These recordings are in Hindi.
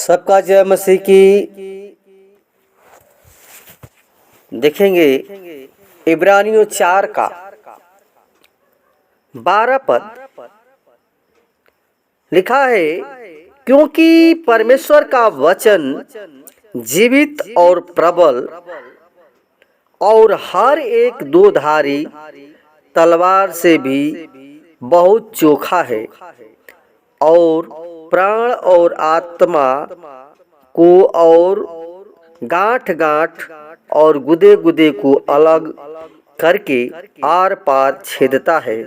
सबका जय मसीह की। देखेंगे इब्रानियों 4 का 12 पद लिखा है, क्योंकि परमेश्वर का वचन जीवित और प्रबल और हर एक दोधारी तलवार से भी बहुत चोखा है और प्राण और आत्मा को और गांठ गांठ और गुदे गुदे को अलग करके आर पार छेदता है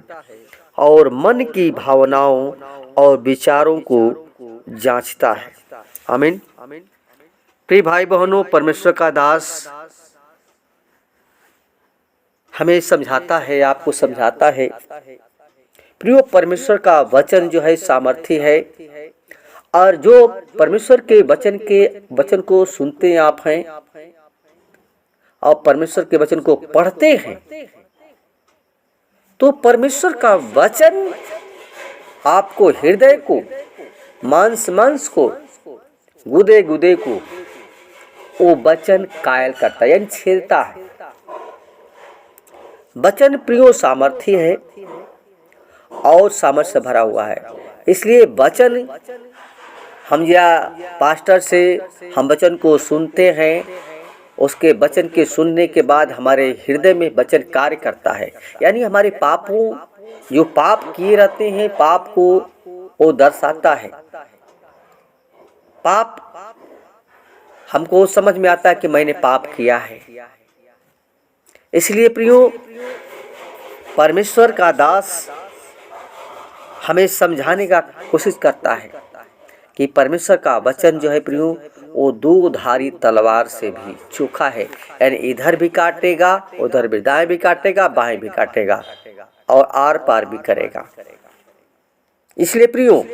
और मन की भावनाओं और विचारों को जांचता है। आमीन। प्रिय भाई बहनों, परमेश्वर का दास हमें समझाता है, आपको समझाता है। प्रियो, परमेश्वर का वचन जो है सामर्थी है, और जो परमेश्वर के वचन को सुनते आप हैं और परमेश्वर के वचन को पढ़ते हैं, तो परमेश्वर का वचन आपको हृदय को, मांस को, गुदे गुदे को वो वचन कायल करता है, यानी छेदता है। वचन प्रियो सामर्थी है और सामर्थ्य से भरा हुआ है। इसलिए वचन हम या पास्टर से हम वचन को सुनते हैं, उसके वचन के सुनने के बाद हमारे हृदय में वचन कार्य करता है, यानी हमारे पापों, जो पाप किए रहते हैं, पाप को वो दर्शाता है। पाप हमको समझ में आता है कि मैंने पाप किया है। इसलिए प्रियो, परमेश्वर का दास हमें समझाने का कोशिश करता है कि परमेश्वर का वचन जो है प्रियो, वो दोधारी तलवार से भी चोखा है, यानी इधर भी काटेगा, उधर भी, दाएं भी काटेगा, बाएं भी काटेगा और आर पार भी करेगा। इसलिए प्रियो,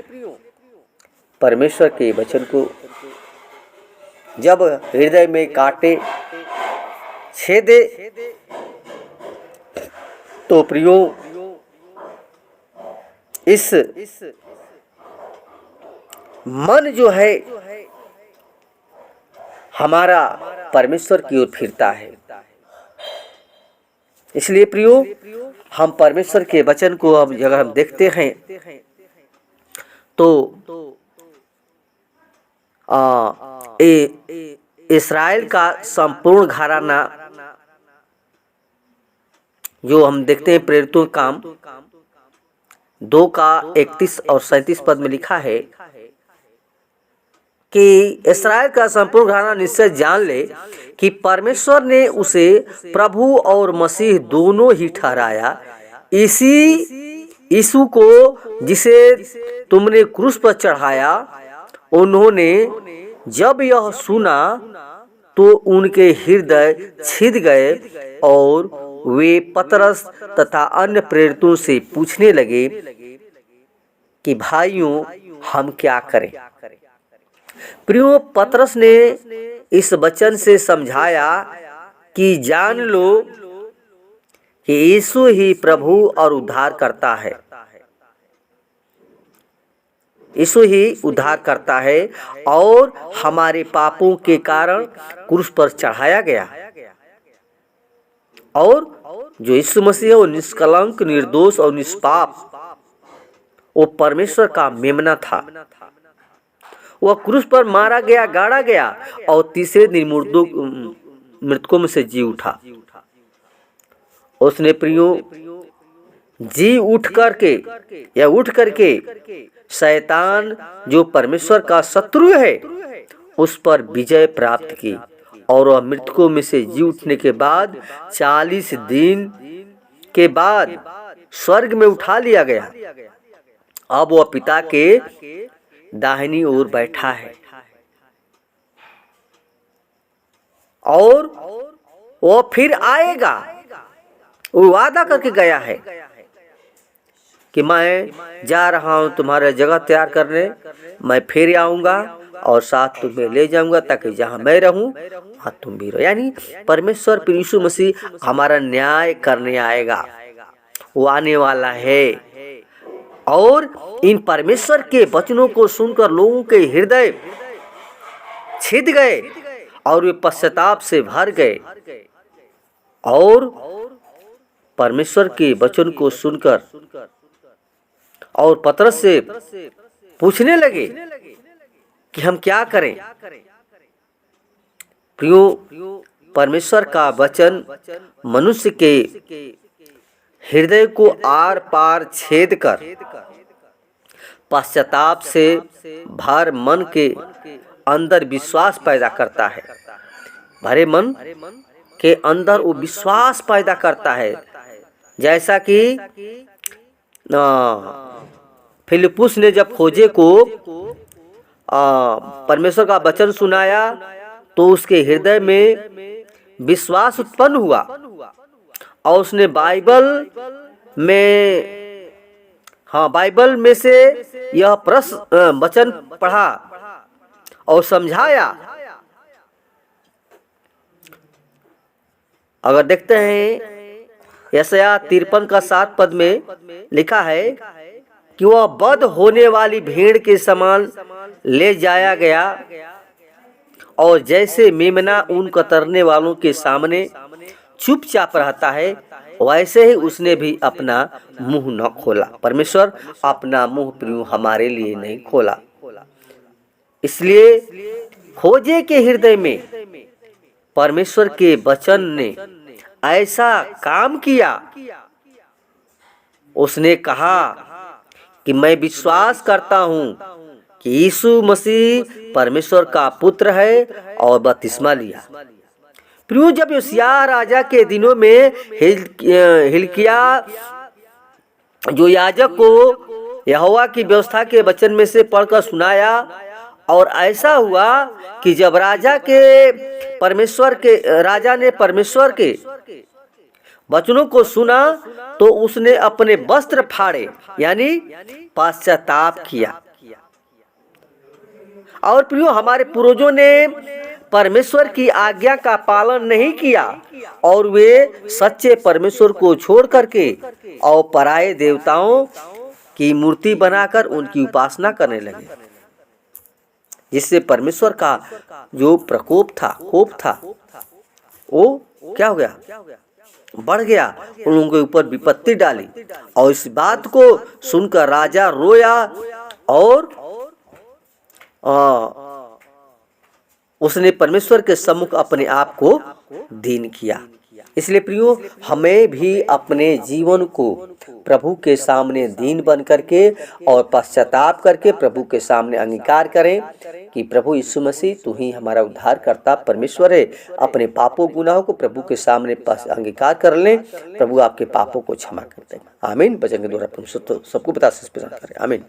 परमेश्वर के वचन को जब हृदय में काटे, छेदे, तो प्रियो इस मन जो है हमारा परमेश्वर की ओर फिरता है। इसलिए प्रियो, हम परमेश्वर के वचन को अब अगर हम देखते हैं तो इस्राएल का संपूर्ण घराना जो हम देखते हैं, प्रेरितों काम 2 का 31 और 37 पद में लिखा है कि इस्राएल का संपूर्ण घराना निश्चय जान ले कि परमेश्वर ने उसे प्रभु और मसीह दोनों ही ठहराया। यीशु को जिसे तुमने क्रूस पर चढ़ाया। उन्होंने जब यह सुना तो उनके हृदय छिद गए और वे पतरस तथा अन्य प्रेरितों से पूछने लगे कि भाइयों, हम क्या करें। प्रियो, पतरस ने इस वचन से समझाया कि जान लो कि यीशु ही प्रभु और उद्धार करता है। यीशु ही उद्धार करता है और हमारे पापों के कारण क्रूस पर चढ़ाया गया, और जो यीशु मसीह है वो निष्कलंक, निर्दोष और निष्पाप, वो परमेश्वर का मेमना था। वह क्रूस पर मारा गया, गाड़ा गया और तीसरे दिन मृतकों में से जी उठा। उसने प्रियो जी उठ करके शैतान, जो परमेश्वर का शत्रु है, उस पर विजय प्राप्त की और वह मृतकों में से जी उठने के बाद 40 दिन के बाद स्वर्ग में उठा लिया गया। अब वह पिता के दाहिनी ओर बैठा है और वह फिर आएगा। वो वादा करके गया है कि मैं जा रहा हूं तुम्हारे जगह तैयार करने, मैं फिर आऊंगा और साथ तुम्हें ले जाऊंगा, ताकि जहां मैं रहूं वहां तुम भी रहो। यानी परमेश्वर यीशु मसीह हमारा न्याय करने आएगा, वो आने वाला है। और इन परमेश्वर के वचनों को सुनकर लोगों के हृदय छिद गए और वे पश्चाताप से भर गए और परमेश्वर के वचन को सुनकर और पतरस से पूछने लगे कि हम क्या करें। प्रियो, परमेश्वर का वचन मनुष्य के हृदय को आर पार छेद कर पश्चाताप से भर मन के अंदर विश्वास पैदा करता है। भरे मन के अंदर वो विश्वास पैदा करता है। जैसा कि फिलिप्पुस ने जब खोजे को परमेश्वर का वचन सुनाया तो उसके हृदय में विश्वास उत्पन्न हुआ और उसने बाइबल में से यह प्रश्न वचन पढ़ा और समझाया। अगर देखते हैं यशायाह 53 का 7 पद में लिखा है कि वह बध होने वाली भेड़ के समान ले जाया गया और जैसे मेमना ऊन कतरने वालों के सामने चुपचाप रहता है वैसे ही उसने भी अपना मुंह न खोला। परमेश्वर अपना मुंह प्रियो हमारे लिए नहीं खोला। इसलिए खोजे के हृदय में परमेश्वर के वचन ने ऐसा काम किया। उसने कहा कि मैं विश्वास करता हूं कि यीशु मसीह परमेश्वर का पुत्र है और बपतिस्मा लिया। प्रियो, जब योशिय्याह राजा के दिनों में हिल्किया जो याजक को यहोवा की व्यवस्था के वचन में से पढ़कर सुनाया और ऐसा हुआ कि जब राजा ने परमेश्वर के वचनों को सुना तो उसने अपने वस्त्र फाड़े यानी पश्चाताप किया। और प्रियो, हमारे पूर्वजों ने परमेश्वर की आज्ञा का पालन नहीं किया और वे सच्चे परमेश्वर को छोड़ करके और पराये देवताओं की मूर्ति बनाकर उनकी उपासना करने लगे, जिससे परमेश्वर का जो प्रकोप था, कोप था, वो क्या हो गया, बढ़ गया। उन लोगों के ऊपर विपत्ति डाली और इस बात को सुनकर राजा रोया और उसने परमेश्वर के सम्मुख अपने आप को दीन किया। इसलिए प्रियो, हमें भी अपने जीवन को प्रभु के सामने दीन बन करके और पश्चाताप करके प्रभु के सामने अंगीकार करें कि प्रभु यीशु मसीह तू ही हमारा उद्धार करता परमेश्वर है। अपने पापों गुनाहों को प्रभु के सामने अंगीकार कर लें, प्रभु आपके पापों को क्षमा कर दें। आमीन। वचन के द्वारा सबको बता करें। आमीन।